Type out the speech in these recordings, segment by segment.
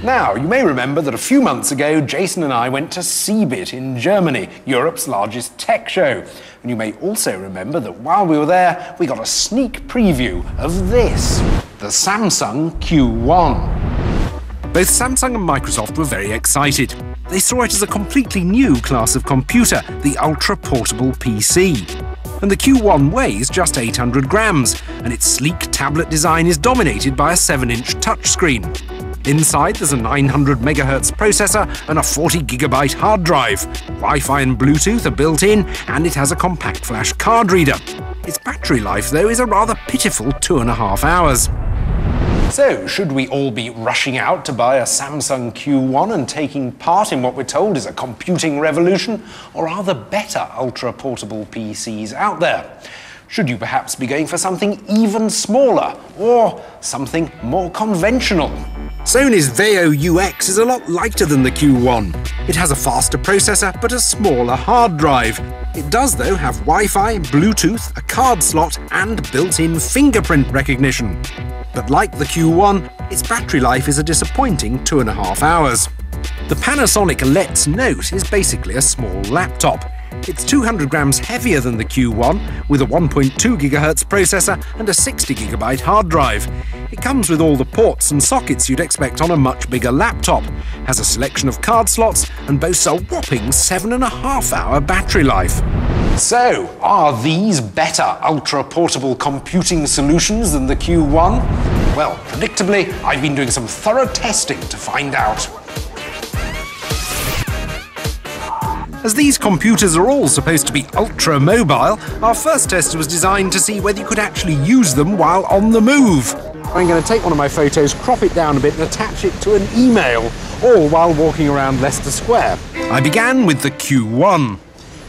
Now, you may remember that a few months ago, Jason and I went to CeBIT in Germany, Europe's largest tech show. And you may also remember that while we were there, we got a sneak preview of this, the Samsung Q1. Both Samsung and Microsoft were very excited. They saw it as a completely new class of computer, the ultra-portable PC. And the Q1 weighs just 800 grams, and its sleek tablet design is dominated by a 7-inch touchscreen. Inside, there's a 900 MHz processor and a 40 GB hard drive. Wi-Fi and Bluetooth are built in, and it has a compact flash card reader. Its battery life, though, is a rather pitiful 2.5 hours. So, should we all be rushing out to buy a Samsung Q1 and taking part in what we're told is a computing revolution? Or are there better ultra-portable PCs out there? Should you perhaps be going for something even smaller, or something more conventional? Sony's Vaio UX is a lot lighter than the Q1. It has a faster processor, but a smaller hard drive. It does, though, have Wi-Fi, Bluetooth, a card slot, and built-in fingerprint recognition. But like the Q1, its battery life is a disappointing 2.5 hours. The Panasonic LetsNote is basically a small laptop. It's 200 grams heavier than the Q1, with a 1.2 GHz processor and a 60 GB hard drive. It comes with all the ports and sockets you'd expect on a much bigger laptop, has a selection of card slots, and boasts a whopping 7.5-hour battery life. So, are these better ultra-portable computing solutions than the Q1? Well, predictably, I've been doing some thorough testing to find out. As these computers are all supposed to be ultra-mobile, our first test was designed to see whether you could actually use them while on the move. I'm going to take one of my photos, crop it down a bit and attach it to an email, all while walking around Leicester Square. I began with the Q1.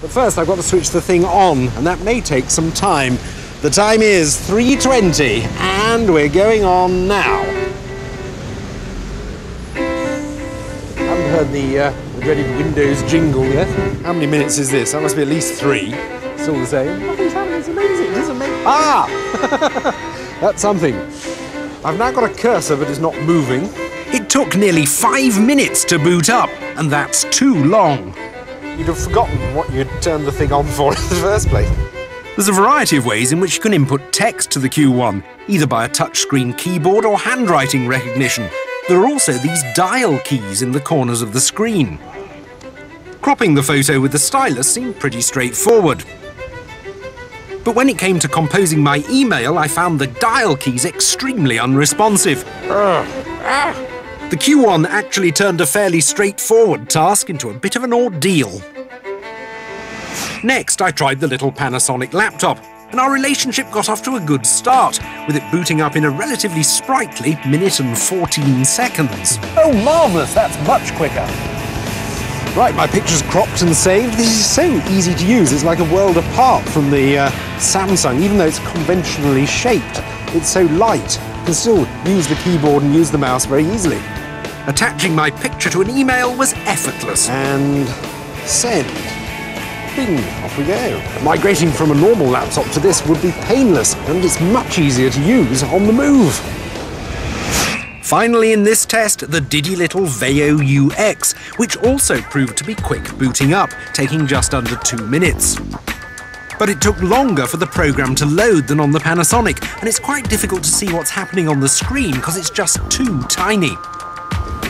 But first I've got to switch the thing on, and that may take some time. The time is 3:20, and we're going on now. I haven't heard the dreaded Windows jingle yet. How many minutes is this? That must be at least 3. Still the same. Nothing's happening, it's amazing. It doesn't make... Ah! That's something. I've now got a cursor, but it's not moving. It took nearly 5 minutes to boot up, and that's too long. You'd have forgotten what you'd turned the thing on for in the first place. There's a variety of ways in which you can input text to the Q1, either by a touchscreen keyboard or handwriting recognition. There are also these dial keys in the corners of the screen. Cropping the photo with the stylus seemed pretty straightforward. But when it came to composing my email, I found the dial keys extremely unresponsive. The Q1 actually turned a fairly straightforward task into a bit of an ordeal. Next, I tried the little Panasonic laptop, and our relationship got off to a good start, with it booting up in a relatively sprightly minute and 14 seconds. Oh, marvellous! That's much quicker. Right, my picture's cropped and saved. This is so easy to use. It's like a world apart from the Samsung, even though it's conventionally shaped. It's so light. You can still use the keyboard and use the mouse very easily. Attaching my picture to an email was effortless. And send. Bing, off we go. Migrating from a normal laptop to this would be painless, and it's much easier to use on the move. Finally in this test, the diddy little Vaio UX, which also proved to be quick booting up, taking just under 2 minutes. But it took longer for the program to load than on the Panasonic, and it's quite difficult to see what's happening on the screen because it's just too tiny.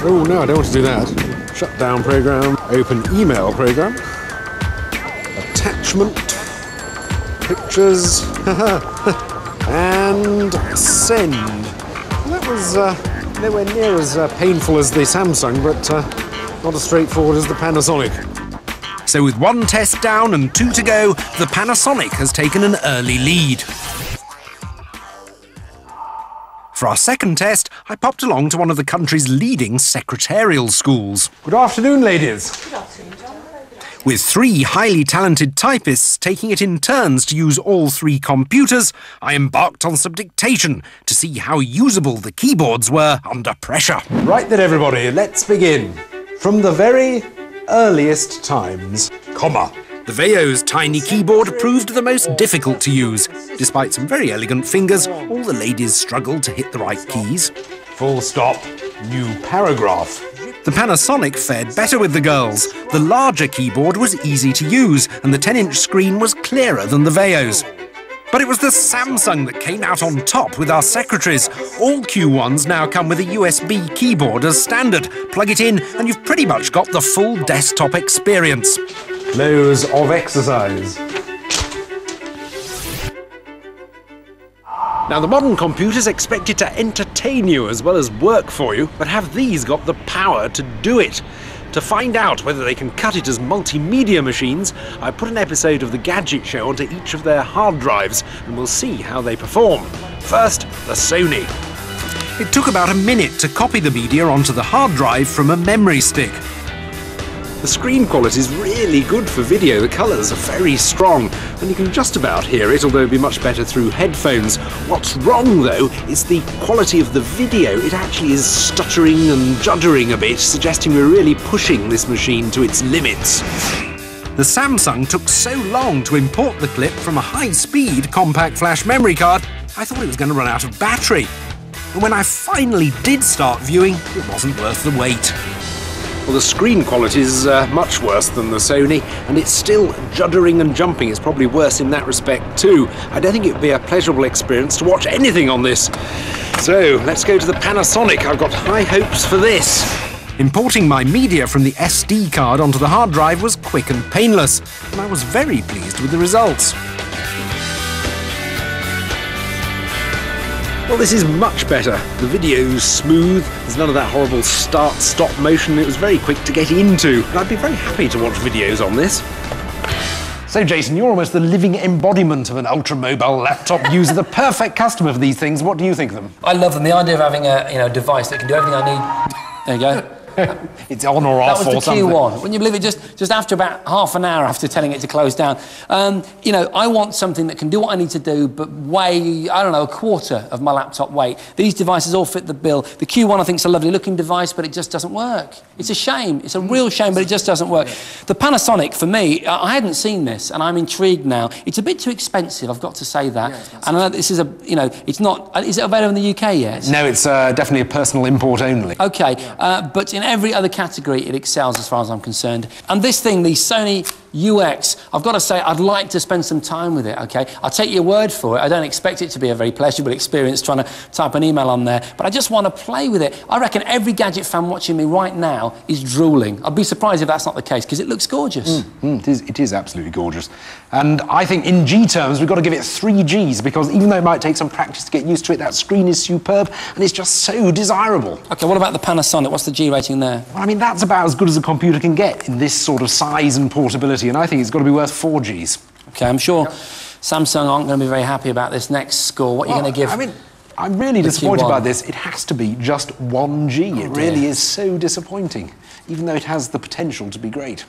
Oh no, I don't want to do that. Shut down program, open email program, attachment, pictures, and send. That was nowhere near as painful as the Samsung, but not as straightforward as the Panasonic. So with 1 test down and 2 to go, the Panasonic has taken an early lead. For our second test, I popped along to one of the country's leading secretarial schools. Good afternoon, ladies. Good afternoon, John. With 3 highly talented typists taking it in turns to use all 3 computers, I embarked on some dictation to see how usable the keyboards were under pressure. Right then, everybody, let's begin. From the very earliest times, comma. The Vaio's tiny keyboard proved the most difficult to use. Despite some very elegant fingers, all the ladies struggled to hit the right keys. Full stop. new paragraph. The Panasonic fared better with the girls. The larger keyboard was easy to use, and the 10-inch screen was clearer than the Vaio's. But it was the Samsung that came out on top with our secretaries. All Q1s now come with a USB keyboard as standard. Plug it in and you've pretty much got the full desktop experience. Close of exercise. Now, the modern computer's expected to entertain you as well as work for you, but have these got the power to do it? To find out whether they can cut it as multimedia machines, I put an episode of the Gadget Show onto each of their hard drives, and we'll see how they perform. First, the Sony. It took about a minute to copy the media onto the hard drive from a memory stick. The screen quality is really good for video. The colours are very strong, and you can just about hear it, although it'd be much better through headphones. What's wrong, though, is the quality of the video. It actually is stuttering and juddering a bit, suggesting we're really pushing this machine to its limits. The Samsung took so long to import the clip from a high-speed compact flash memory card, I thought it was going to run out of battery. And when I finally did start viewing, it wasn't worth the wait. Well, the screen quality is much worse than the Sony, and it's still juddering and jumping. It's probably worse in that respect too. I don't think it would be a pleasurable experience to watch anything on this. So, let's go to the Panasonic. I've got high hopes for this. Importing my media from the SD card onto the hard drive was quick and painless, and I was very pleased with the results. Well, this is much better. The video's smooth, there's none of that horrible start-stop motion. It was very quick to get into, and I'd be very happy to watch videos on this. So, Jason, you're almost the living embodiment of an ultra-mobile laptop user, the perfect customer for these things. What do you think of them? I love them. The idea of having a device that can do everything I need. There you go. It's on or off or something. That was the Q1. Wouldn't you believe it? Just after about half an hour after telling it to close down. You know, I want something that can do what I need to do, but weigh, I don't know, a quarter of my laptop weight. These devices all fit the bill. The Q1, I think, is a lovely looking device, but it just doesn't work. It's a shame. It's a real shame, but it just doesn't work. The Panasonic, for me, I hadn't seen this, and I'm intrigued now. It's a bit too expensive, I've got to say that. Yeah, and I know this is a, you know, it's not, is it available in the UK yet? No, it's definitely a personal import only. Okay, but in every other category, it excels as far as I'm concerned. And this thing, the Sony UX, I've got to say, I'd like to spend some time with it, OK? I'll take your word for it. I don't expect it to be a very pleasurable experience trying to type an email on there, but I just want to play with it. I reckon every Gadget fan watching me right now is drooling. I'd be surprised if that's not the case, because it looks gorgeous. It is absolutely gorgeous. And I think in G terms, we've got to give it 3 Gs, because even though it might take some practice to get used to it, that screen is superb, and it's just so desirable. OK, what about the Panasonic? What's the G rating there? Well, I mean, that's about as good as a computer can get in this sort of size and portability, and I think it's got to be worth 4 Gs. OK, I'm sure Samsung aren't going to be very happy about this next score. What are you going to give? I mean, I'm really disappointed by this. It has to be just 1 G. It really is so disappointing, even though it has the potential to be great.